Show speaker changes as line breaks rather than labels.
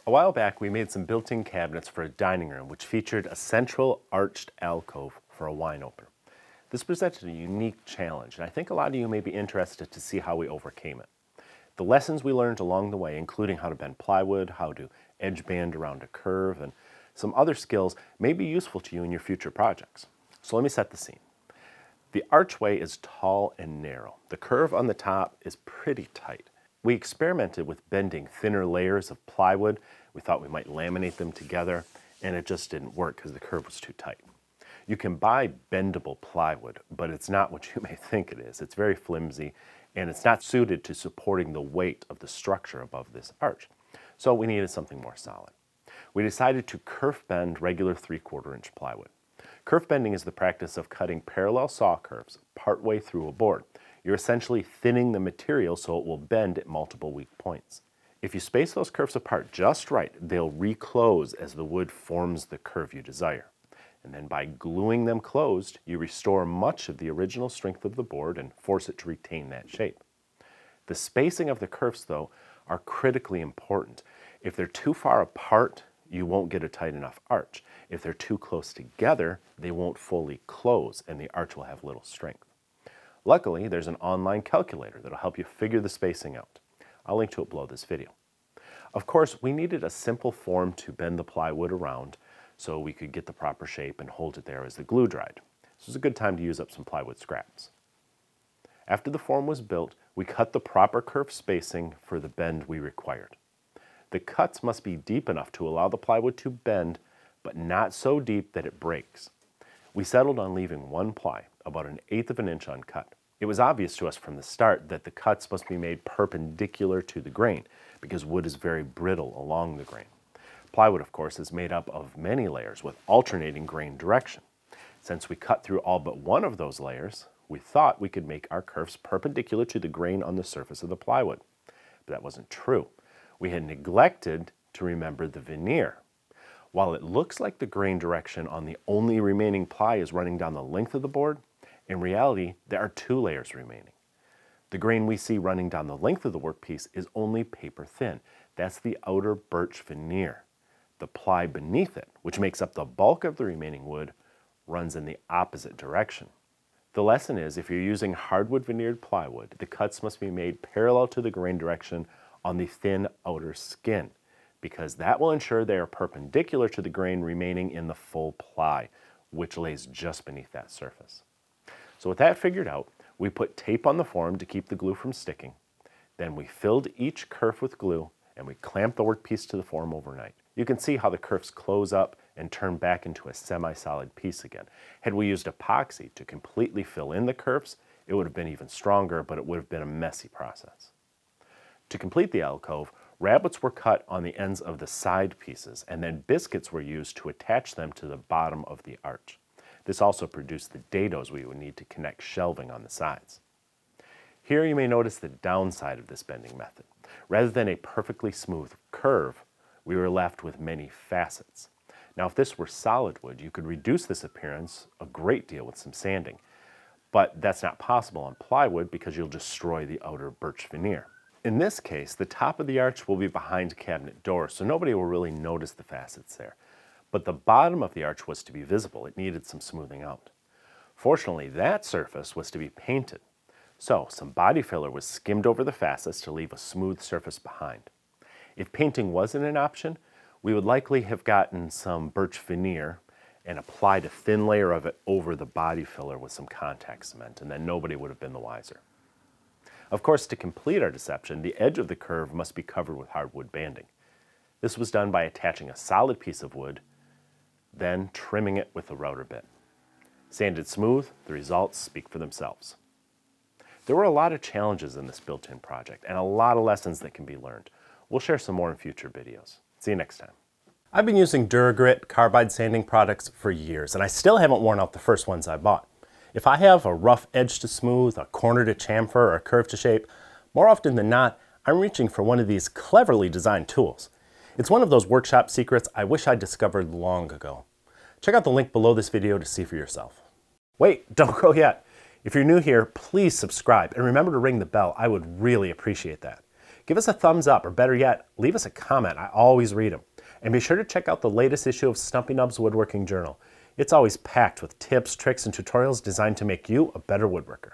A while back, we made some built-in cabinets for a dining room which featured a central arched alcove for a wine opener. This presented a unique challenge, and I think a lot of you may be interested to see how we overcame it. The lessons we learned along the way, including how to bend plywood, how to edge band around a curve, and some other skills may be useful to you in your future projects. So let me set the scene. The archway is tall and narrow. The curve on the top is pretty tight. We experimented with bending thinner layers of plywood. We thought we might laminate them together, and it just didn't work because the curve was too tight. You can buy bendable plywood, but it's not what you may think it is. It's very flimsy, and it's not suited to supporting the weight of the structure above this arch. So we needed something more solid. We decided to kerf bend regular 3/4 inch plywood. Kerf bending is the practice of cutting parallel saw curves partway through a board. You're essentially thinning the material so it will bend at multiple weak points. If you space those curves apart just right, they'll reclose as the wood forms the curve you desire. And then by gluing them closed, you restore much of the original strength of the board and force it to retain that shape. The spacing of the curves, though, are critically important. If they're too far apart, you won't get a tight enough arch. If they're too close together, they won't fully close and the arch will have little strength. Luckily, there's an online calculator that'll help you figure the spacing out. I'll link to it below this video. Of course, we needed a simple form to bend the plywood around so we could get the proper shape and hold it there as the glue dried. This was a good time to use up some plywood scraps. After the form was built, we cut the proper curve spacing for the bend we required. The cuts must be deep enough to allow the plywood to bend, but not so deep that it breaks. We settled on leaving one ply, about 1/8 of an inch uncut. It was obvious to us from the start that the cuts must be made perpendicular to the grain, because wood is very brittle along the grain. Plywood, of course, is made up of many layers with alternating grain direction. Since we cut through all but one of those layers, we thought we could make our curves perpendicular to the grain on the surface of the plywood. But that wasn't true. We had neglected to remember the veneer. While it looks like the grain direction on the only remaining ply is running down the length of the board, in reality, there are 2 layers remaining. The grain we see running down the length of the workpiece is only paper thin. That's the outer birch veneer. The ply beneath it, which makes up the bulk of the remaining wood, runs in the opposite direction. The lesson is, if you're using hardwood veneered plywood, the cuts must be made parallel to the grain direction on the thin outer skin, because that will ensure they are perpendicular to the grain remaining in the full ply, which lays just beneath that surface. So with that figured out, we put tape on the form to keep the glue from sticking. Then we filled each kerf with glue and we clamped the workpiece to the form overnight. You can see how the kerfs close up and turn back into a semi-solid piece again. Had we used epoxy to completely fill in the kerfs, it would have been even stronger, but it would have been a messy process. To complete the alcove, rabbets were cut on the ends of the side pieces, and then biscuits were used to attach them to the bottom of the arch. This also produced the dados we would need to connect shelving on the sides. Here you may notice the downside of this bending method. Rather than a perfectly smooth curve, we were left with many facets. Now, if this were solid wood, you could reduce this appearance a great deal with some sanding, but that's not possible on plywood because you'll destroy the outer birch veneer. In this case, the top of the arch will be behind cabinet doors, so nobody will really notice the facets there. But the bottom of the arch was to be visible. It needed some smoothing out. Fortunately, that surface was to be painted. So some body filler was skimmed over the facets to leave a smooth surface behind. If painting wasn't an option, we would likely have gotten some birch veneer and applied a thin layer of it over the body filler with some contact cement, and then nobody would have been the wiser. Of course, to complete our deception, the edge of the curve must be covered with hardwood banding. This was done by attaching a solid piece of wood, then trimming it with a router bit. Sanded smooth, the results speak for themselves. There were a lot of challenges in this built-in project and a lot of lessons that can be learned. We'll share some more in future videos. See you next time. I've been using Duragrit carbide sanding products for years, and I still haven't worn out the first ones I bought. If I have a rough edge to smooth, a corner to chamfer, or a curve to shape, more often than not, I'm reaching for one of these cleverly designed tools. It's one of those workshop secrets I wish I'd discovered long ago. Check out the link below this video to see for yourself. Wait, don't go yet. If you're new here, please subscribe and remember to ring the bell. I would really appreciate that. Give us a thumbs up, or better yet, leave us a comment. I always read them. And be sure to check out the latest issue of Stumpy Nubs Woodworking Journal. It's always packed with tips, tricks, and tutorials designed to make you a better woodworker.